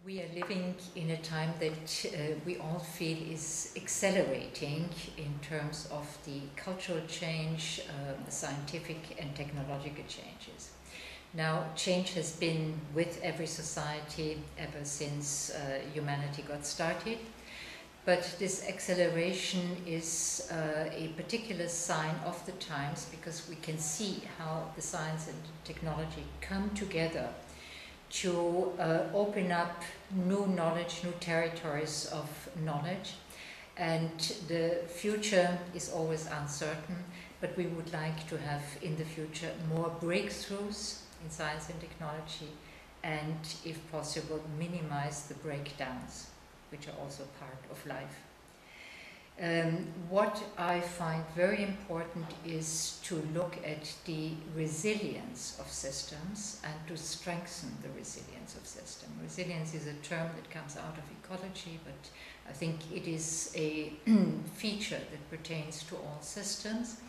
We are living in a time that we all feel is accelerating in terms of the cultural change, the scientific and technological changes. Now, change has been with every society ever since humanity got started, but this acceleration is a particular sign of the times because we can see how the science and technology come together to open up new knowledge, new territories of knowledge. And the future is always uncertain, but we would like to have in the future more breakthroughs in science and technology, and if possible, minimize the breakdowns, which are also part of life. What I find very important is to look at the resilience of systems and to strengthen the resilience of systems. Resilience is a term that comes out of ecology, but I think it is a feature that pertains to all systems.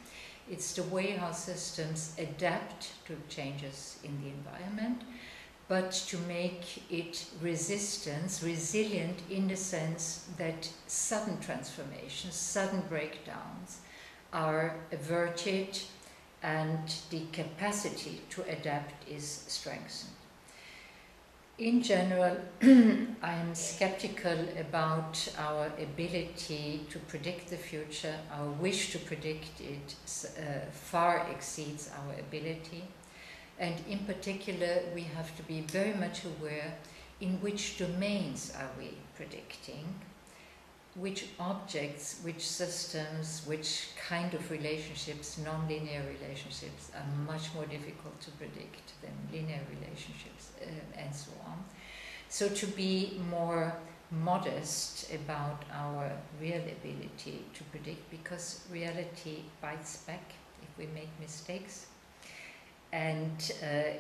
It's the way how systems adapt to changes in the environment, but to make it resilient in the sense that sudden transformations, sudden breakdowns are averted and the capacity to adapt is strengthened. In general, I am skeptical about our ability to predict the future. Our wish to predict it far exceeds our ability. And in particular, we have to be very much aware in which domains are we predicting, which objects, which systems, which kind of relationships, non-linear relationships, are much more difficult to predict than linear relationships, and so on. So to be more modest about our real ability to predict, because reality bites back if we make mistakes. And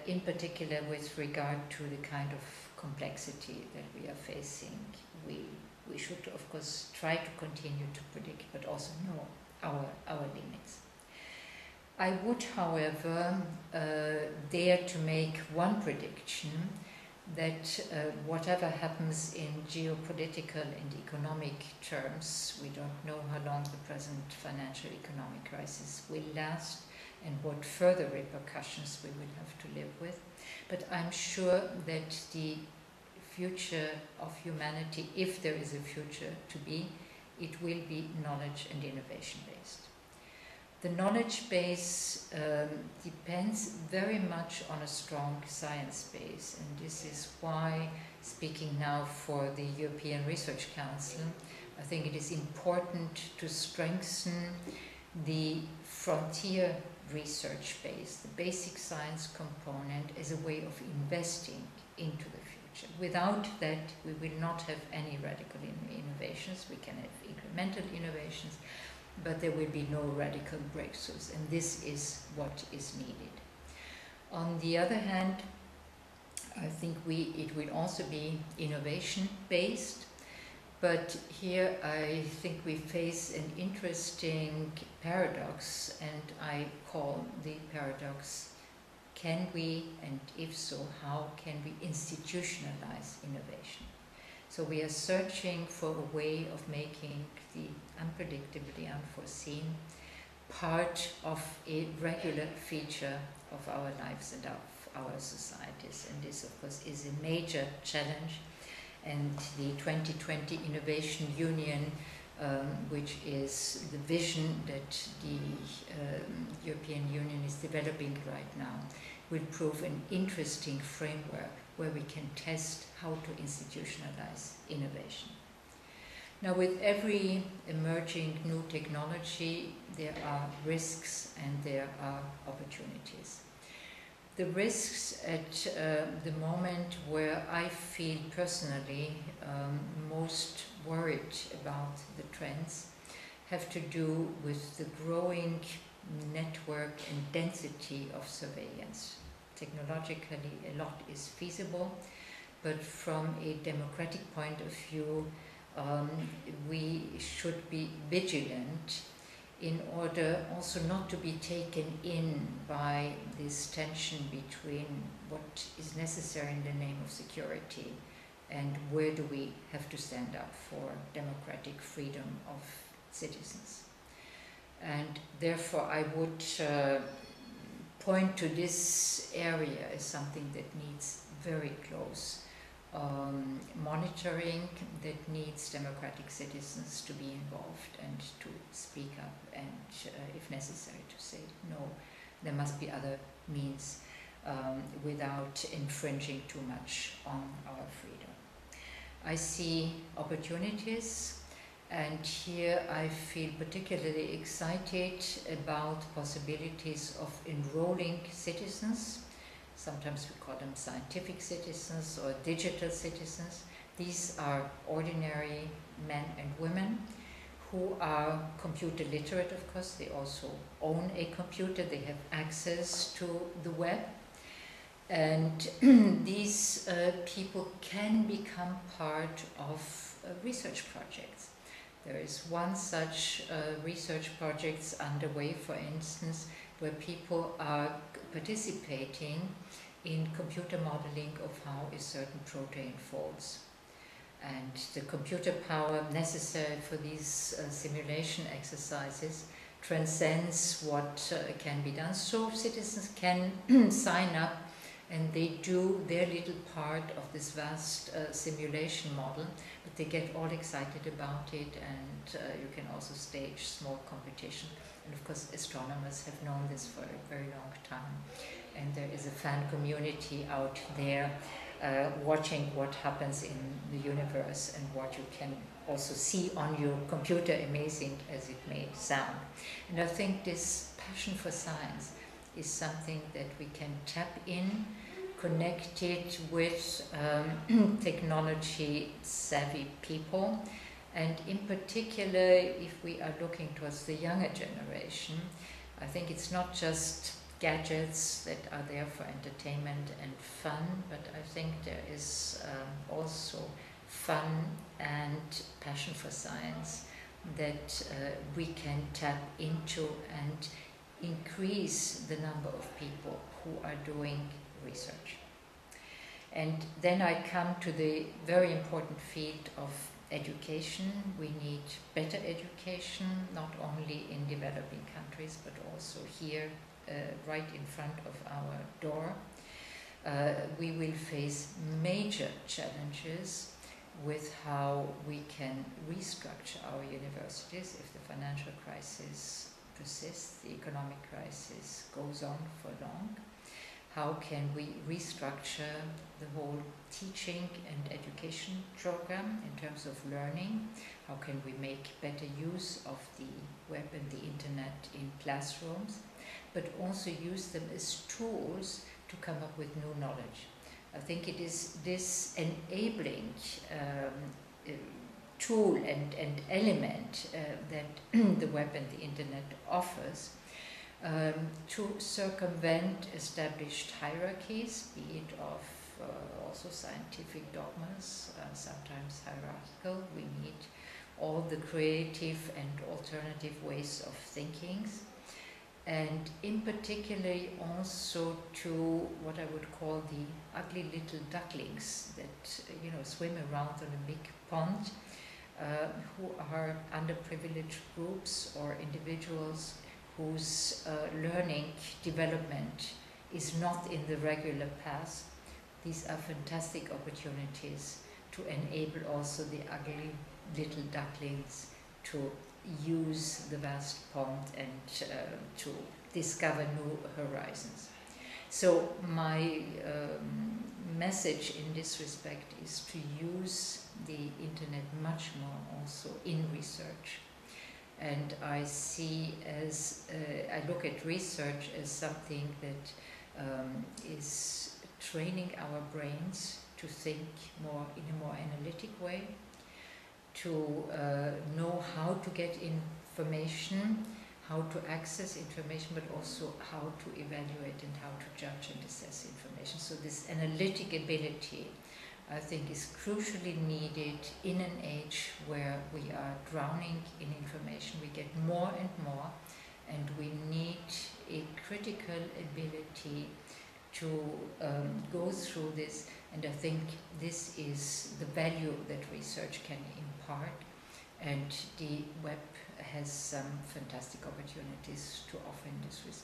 in particular with regard to the kind of complexity that we are facing, we should of course try to continue to predict, but also know our limits. I would, however, dare to make one prediction that whatever happens in geopolitical and economic terms, we don't know how long the present financial economic crisis will last, and what further repercussions we will have to live with. But I'm sure that the future of humanity, if there is a future to be, it will be knowledge and innovation based. The knowledge base depends very much on a strong science base, and this is why, speaking now for the European Research Council, I think it is important to strengthen the frontier research base, the basic science component, as a way of investing into the future. Without that, we will not have any radical innovations. We can have incremental innovations, but there will be no radical breakthroughs, and this is what is needed. On the other hand, I think it will also be innovation-based, but here I think we face an interesting paradox, and I call the paradox, can we, and if so, how can we institutionalize innovation? So we are searching for a way of making the unpredictable, the unforeseen, part of a regular feature of our lives and of our societies. And this, of course, is a major challenge. And the 2020 Innovation Union, which is the vision that the European Union is developing right now, will prove an interesting framework where we can test how to institutionalize innovation. Now, with every emerging new technology, there are risks and there are opportunities. The risks at the moment where I feel personally most worried about the trends have to do with the growing network and density of surveillance. Technologically, a lot is feasible, but from a democratic point of view, we should be vigilant in order also not to be taken in by this tension between what is necessary in the name of security and where do we have to stand up for democratic freedom of citizens. And therefore I would point to this area as something that needs very close monitoring, that needs democratic citizens to be involved and to speak up and, if necessary, to say no. There must be other means without infringing too much on our freedom. I see opportunities, and here I feel particularly excited about possibilities of enrolling citizens. Sometimes we call them scientific citizens or digital citizens. These are ordinary men and women who are computer literate, of course. They also own a computer, they have access to the web. And these people can become part of research projects. There is one such research project underway, for instance, where people are participating in computer modeling of how a certain protein folds. And the computer power necessary for these simulation exercises transcends what can be done. So citizens can sign up and they do their little part of this vast simulation model, but they get all excited about it, and you can also stage small competition. And of course, astronomers have known this for a very long time, and there is a fan community out there watching what happens in the universe and what you can also see on your computer, amazing as it may sound. And I think this passion for science is something that we can tap in, connected with technology savvy people. And in particular, if we are looking towards the younger generation, I think it's not just gadgets that are there for entertainment and fun, but I think there is also fun and passion for science that we can tap into and increase the number of people who are doing research. And then I come to the very important field of education. We need better education, not only in developing countries, but also here, right in front of our door. We will face major challenges with how we can restructure our universities if the financial crisis persists, the economic crisis goes on for long. How can we restructure the whole teaching and education program in terms of learning? How can we make better use of the web and the internet in classrooms, but also use them as tools to come up with new knowledge? I think it is this enabling tool and element that the web and the internet offers to circumvent established hierarchies, be it of also scientific dogmas, sometimes hierarchical. We need all the creative and alternative ways of thinking, and in particular also to what I would call the ugly little ducklings that swim around on a big pond, who are underprivileged groups or individuals whose learning development is not in the regular path. These are fantastic opportunities to enable also the ugly little ducklings to use the vast pond and to discover new horizons. So my message in this respect is to use the internet much more also in research. And I see I look at research as something that is training our brains to think more in a more analytic way, to know how to get information, how to access information, but also how to evaluate and how to judge and assess information. So this analytic ability, I think, is crucially needed in an age where we are drowning in information. We get more and more, and we need a critical ability to go through this, and I think this is the value that research can impart, and the web has some fantastic opportunities to offer in this respect.